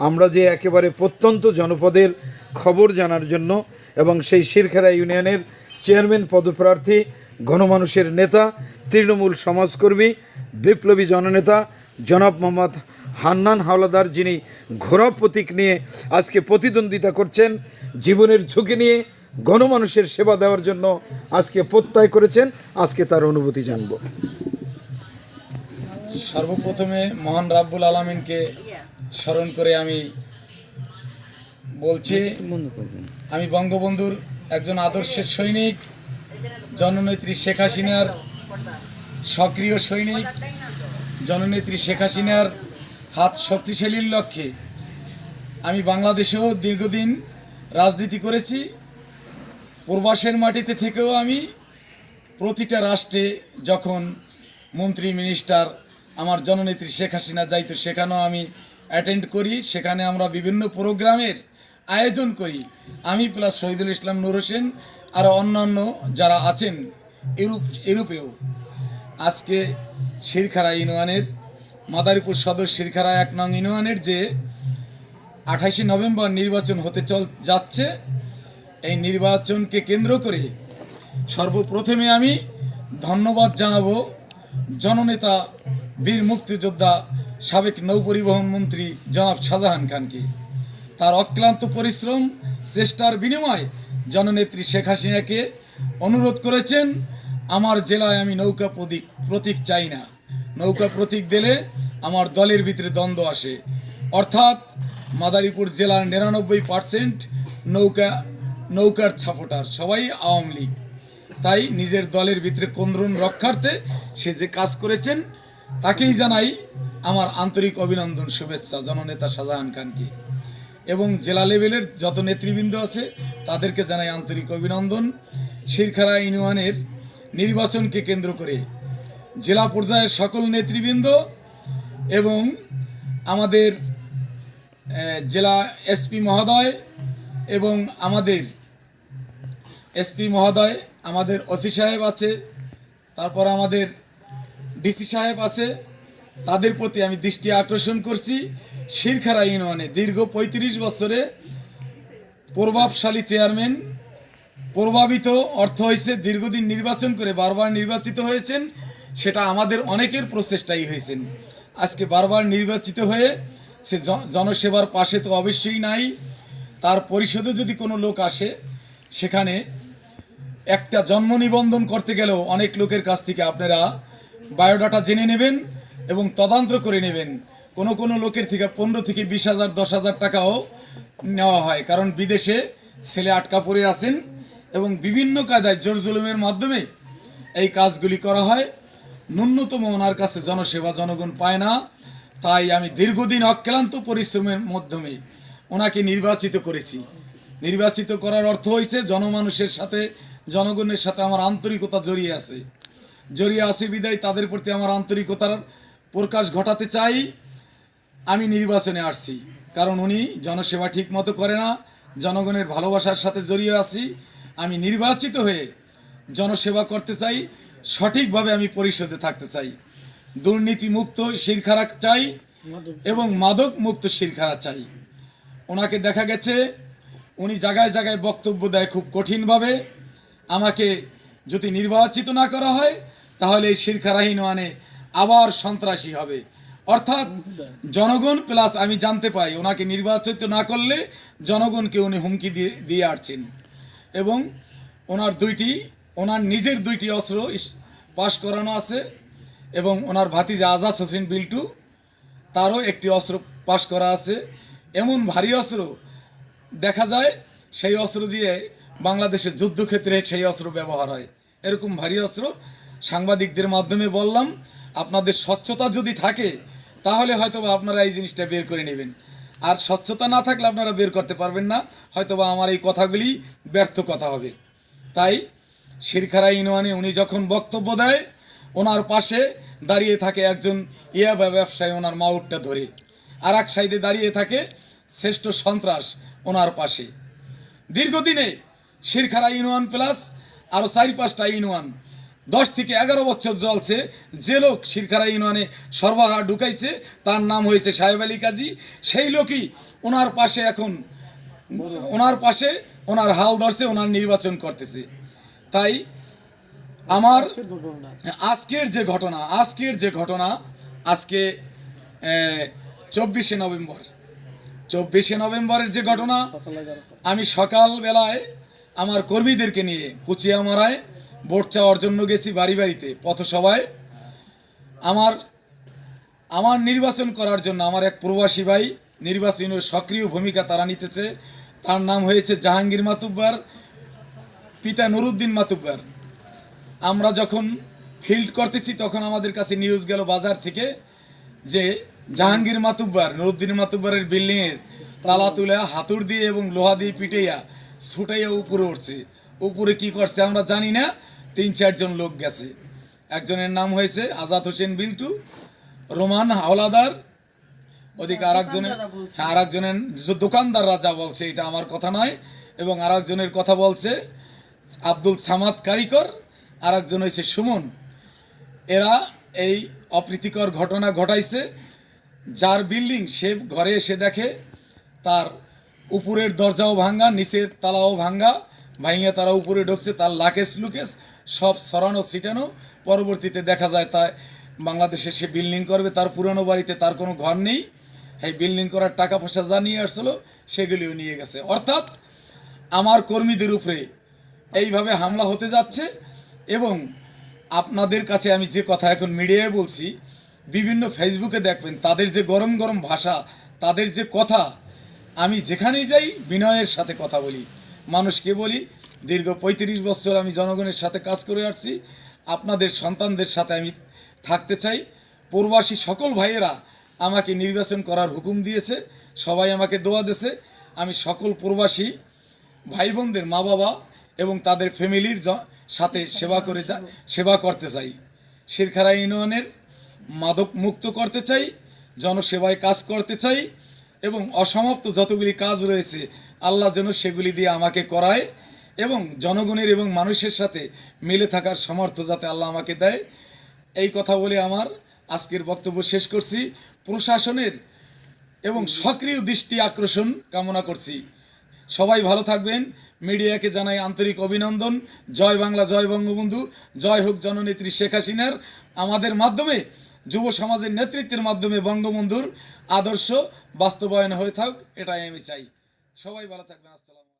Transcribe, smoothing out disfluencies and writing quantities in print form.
আমরা যে একেবারে প্রত্যন্ত জনপদের খবর জানার জন্য এবং সেই শিরখেরা ইউনিয়নের চেয়ারম্যান পদপ্রার্থী গণমানুষের নেতা তৃণমূল সমাজকর্মী বিপ্লবী জননেতা জনাব মোহাম্মদ হান্নান হাওলাদার, যিনি ঘোড়া প্রতীক নিয়ে আজকে প্রতিদ্বন্দ্বিতা করছেন, জীবনের ঝুঁকি নিয়ে গণমানুষের সেবা দেওয়ার জন্য আজকে প্রত্যয় করেছেন। আজকে তার অনুভূতি জানব। সর্বপ্রথমে মহান রাব্বুল আলামিনকে স্মরণ করে আমি বলছি, আমি বঙ্গবন্ধুর একজন আদর্শের সৈনিক, জননেত্রী শেখ হাসিনার সক্রিয় সৈনিক, জননেত্রী শেখ হাসিনার হাত শক্তিশালীর লক্ষ্যে আমি বাংলাদেশেও দীর্ঘদিন রাজনীতি করেছি। প্রবাসের মাটিতে থেকেও আমি প্রতিটা রাষ্ট্রে যখন মন্ত্রী মিনিস্টার আমার জননেত্রী শেখ হাসিনা যাইতো সেখানেও আমি অ্যাটেন্ড করি। সেখানে আমরা বিভিন্ন প্রোগ্রামের আয়োজন করি, আমি প্লাস শহীদুল ইসলাম নূর হোসেন আর অন্যান্য যারা আছেন ইউরোপেও। আজকে শিরখারা ইউনিয়নের মাদারীপুর সদর শিরখারা 1 নং ইউনিয়নের যে 28 নভেম্বর নির্বাচন হতে যাচ্ছে, এই নির্বাচনকে কেন্দ্র করে সর্বপ্রথমে আমি ধন্যবাদ জানাবো জননেতা বীর মুক্তিযোদ্ধা সাবেক নৌপরিবহন মন্ত্রী জনাব শাহজাহান খানকে। তার অক্লান্ত পরিশ্রম চেষ্টার বিনিময়ে জননেত্রী শেখ হাসিনাকে অনুরোধ করেছেন, আমার জেলায় আমি নৌকা প্রতীক চাই না, নৌকা প্রতীক দিলে আমার দলের ভিতরে দ্বন্দ্ব আসে। অর্থাৎ মাদারীপুর জেলার 99% নৌকার ছাপোটার সবাই আওয়ামী লীগ। তাই নিজের দলের ভিতরে কেন্দ্রণ রক্ষার্থে সে যে কাজ করেছেন তাকেই জানাই আমার আন্তরিক অভিনন্দন, শুভেচ্ছা জননেতা শাহজাহান খানকে। এবং জেলা লেভেলের যত নেতৃবৃন্দ আছে তাদেরকে জানাই আন্তরিক অভিনন্দন। শিরখারা ইউনিয়নের নির্বাচনকে কেন্দ্র করে জেলা পর্যায়ের সকল নেতৃবৃন্দ এবং আমাদের জেলা এসপি মহোদয় এবং আমাদের এসপি মহোদয়, আমাদের ওসি সাহেব আছে, তারপর আমাদের ডিসি সাহেব আছে, তাদের প্রতি আমি দৃষ্টি আকর্ষণ করছি। শিরখারা ইউনিয়নে দীর্ঘ 35 বছরে প্রভাবশালী চেয়ারম্যান, প্রভাবিত অর্থ হয়েছে দীর্ঘদিন নির্বাচন করে বারবার নির্বাচিত হয়েছেন, সেটা আমাদের অনেকের প্রচেষ্টাই হয়েছেন। আজকে বারবার নির্বাচিত হয়ে সে জনসেবার পাশে তো অবশ্যই নাই। তার পরিষদে যদি কোনো লোক আসে, সেখানে একটা জন্ম নিবন্ধন করতে গেলেও অনেক লোকের কাছ থেকে আপনারা বায়োডাটা জেনে নেবেন এবং তদন্ত করে নেবেন। কোনো লোকের থেকে 15 থেকে 20,000 10,000 টাকাও নেওয়া হয়, কারণ বিদেশে ছেলে আটকা পড়ে আছেন এবং বিভিন্ন কায়দায় জোর জুলুমের মাধ্যমে এই কাজগুলি করা হয়। ন্যূনতম ওনার কাছে জনসেবা জনগণ পায় না। তাই আমি দীর্ঘদিন অক্লান্ত পরিশ্রমের মাধ্যমে ওনাকে নির্বাচিত করেছি। নির্বাচিত করার অর্থ হয়েছে জনমানুষের সাথে, জনগণের সাথে আমার আন্তরিকতা জড়িয়ে আছে বিদায় তাদের প্রতি আমার আন্তরিকতার প্রকাশ ঘটাতে চাই। আমি নির্বাচনে আসছি কারণ উনি জনসেবা ঠিক মতো করে না, জনগণের ভালোবাসার সাথে জড়িয়ে আছি। আমি নির্বাচিত হয়ে জনসেবা করতে চাই, সঠিকভাবে আমি পরিষদে থাকতে চাই। দুর্নীতি মুক্ত শিরখারা চাই এবং মাদক মুক্ত শিরখারা চাই। ওনাকে দেখা গেছে উনি জায়গায় জায়গায় বক্তব্য দেয় খুব কঠিনভাবে। আমাকে যদি নির্বাচিত না করা হয় তাহলে এই শিরখারা ইউনিয়নে আবার সন্ত্রাসী হবে। অর্থাৎ জনগণ প্লাস আমি জানতে পাই ওনাকে নির্বাচিত না করলে জনগণকে উনি হুমকি দিয়ে আসছেন। এবং ওনার নিজের 2টি অস্ত্র পাশ করানো আছে এবং ওনার ভাতিজা আজাদ হোসেন বিল্টু তারও একটি অস্ত্র পাশ করা আছে। এমন ভারী অস্ত্র দেখা যায়, সেই অস্ত্র দিয়ে বাংলাদেশের যুদ্ধক্ষেত্রে সেই অস্ত্র ব্যবহার হয়। এরকম ভারী অস্ত্র সাংবাদিকদের মাধ্যমে বললাম, আপনাদের স্বচ্ছতা যদি থাকে তাহলে হয়তোবা আপনারা এই জিনিসটা বের করে নেবেন, আর স্বচ্ছতা না থাকলে আপনারা বের করতে পারবেন না। হয়তোবা আমার এই কথাগুলি ব্যর্থ কথা হবে। তাই শিরখারা ইউনিয়নে উনি যখন বক্তব্য দেয়, ওনার পাশে দাঁড়িয়ে থাকে একজন ইয়াবা ব্যবসায়ী ওনার মাউটটা ধরে, আর এক সাইডে দাঁড়িয়ে থাকে শ্রেষ্ঠ সন্ত্রাস ওনার পাশে। দীর্ঘদিনে শিরখারা ইউনিয়ন প্লাস আরও 4-5টা ইউনিয়ন 10 থেকে 11 বছর চলছে। যে লোক শিরখারা ইউনিয়নে সরবরাহ ঢুকাইছে তার নাম হয়েছে সাহেব আলী কাজী। সেই লোকই ওনার পাশে এখন ওনার পাশে ওনার হাল ধরছে, ওনার নির্বাচন করতেছে। তাই আমার আজকের যে ঘটনা আজকে 24শে নভেম্বরের যে ঘটনা, আমি সকালবেলায় আমার কর্মীদেরকে নিয়ে কুচিয়ামারায় ভোট চাওয়ার জন্য গেছি বাড়িতে পথসভায়। আমার নির্বাচন করার জন্য আমার এক প্রবাসী ভাই নির্বাচনের সক্রিয় ভূমিকা তারা নিতেছে। তার নাম হয়েছে জাহাঙ্গীর মাতুব্বার, পিতা নুরুদ্দিন মাতুব্বার। আমরা যখন ফিল্ড করতেছি তখন আমাদের কাছে নিউজ গেল বাজার থেকে যে জাহাঙ্গীর মাতুব্বার নুরুদ্দিন মাতুব্বারের বিল্ডিংয়ের তালা তুলে হাতুড় দিয়ে এবং লোহা দিয়ে পিটাইয়া ছুটাইয়া উপরে উঠছে। উপরে কি করছে আমরা জানি না, 3-4 জন লোক গেছে। একজনের নাম হয়েছে আজাদ হোসেন বিল্টু, রোমান হাওলাদার, ওদিকে আরেকজনের দোকানদাররা যা বলছে এটা আমার কথা নয়, এবং আরেকজনের কথা বলছে আব্দুল সামাদ কারিকর, আরেকজন হয়েছে সুমন। এরা এই অপ্রীতিকর ঘটনা ঘটাইছে। যার বিল্ডিং সে ঘরে এসে দেখে তার উপরের দরজাও ভাঙ্গা, নিচের তালাও ভাঙ্গা, ভাঙিয়ে তারা উপরে ঢুকছে, তার লাকেশ লুকেশ সব সরানো ছিটানো। পরবর্তীতে দেখা যায় তা বাংলাদেশে সে বিল্ডিং করবে, তার পুরনো বাড়িতে তার কোনো ঘর নেই। এই বিল্ডিং করার টাকা পয়সা যা নিয়ে আসছিলো সেগুলিও নিয়ে গেছে। অর্থাৎ আমার কর্মীদের উপরে এইভাবে হামলা হতে যাচ্ছে। এবং আপনাদের কাছে আমি যে কথা এখন মিডিয়ায় বলছি, বিভিন্ন ফেসবুকে দেখবেন তাদের যে গরম গরম ভাষা, তাদের যে কথা, আমি যেখানেই যাই বিনয়ের সাথে কথা বলি, মানুষকে বলি দীর্ঘ 35 বছর আমি জনগণের সাথে কাজ করে আসছি। আপনাদের সন্তানদের সাথে আমি থাকতে চাই। প্রবাসী সকল ভাইয়েরা আমাকে নির্বাচন করার হুকুম দিয়েছে, সবাই আমাকে দোয়া দিয়েছে। আমি সকল প্রবাসী ভাই বোনদের মা বাবা এবং তাদের ফ্যামিলির সাথে সেবা করতে চাই। শিরখারা ইউনিয়নের মাদক মুক্ত করতে চাই, জনসেবায় কাজ করতে চাই, এবং অসমাপ্ত যতগুলি কাজ রয়েছে আল্লাহ যেন সেগুলি দিয়ে আমাকে করায়, এবং জনগণের এবং মানুষের সাথে মিলে থাকার সামর্থ্য যাতে আল্লাহ আমাকে দেয়। এই কথা বলে আমার আজকের বক্তব্য শেষ করছি। প্রশাসনের এবং সক্রিয় দৃষ্টি আকর্ষণ কামনা করছি। সবাই ভালো থাকবেন। মিডিয়াকে জানাই আন্তরিক অভিনন্দন। জয় বাংলা, জয় বঙ্গবন্ধু, জয় হোক জননেত্রী শেখ হাসিনার। আমাদের মাধ্যমে, যুব সমাজের নেতৃত্বের মাধ্যমে বঙ্গবন্ধুর আদর্শ বাস্তবায়ন হয়ে থাক, এটাই আমি চাই। সবাই ভালো থাকবেন। আসসালাম।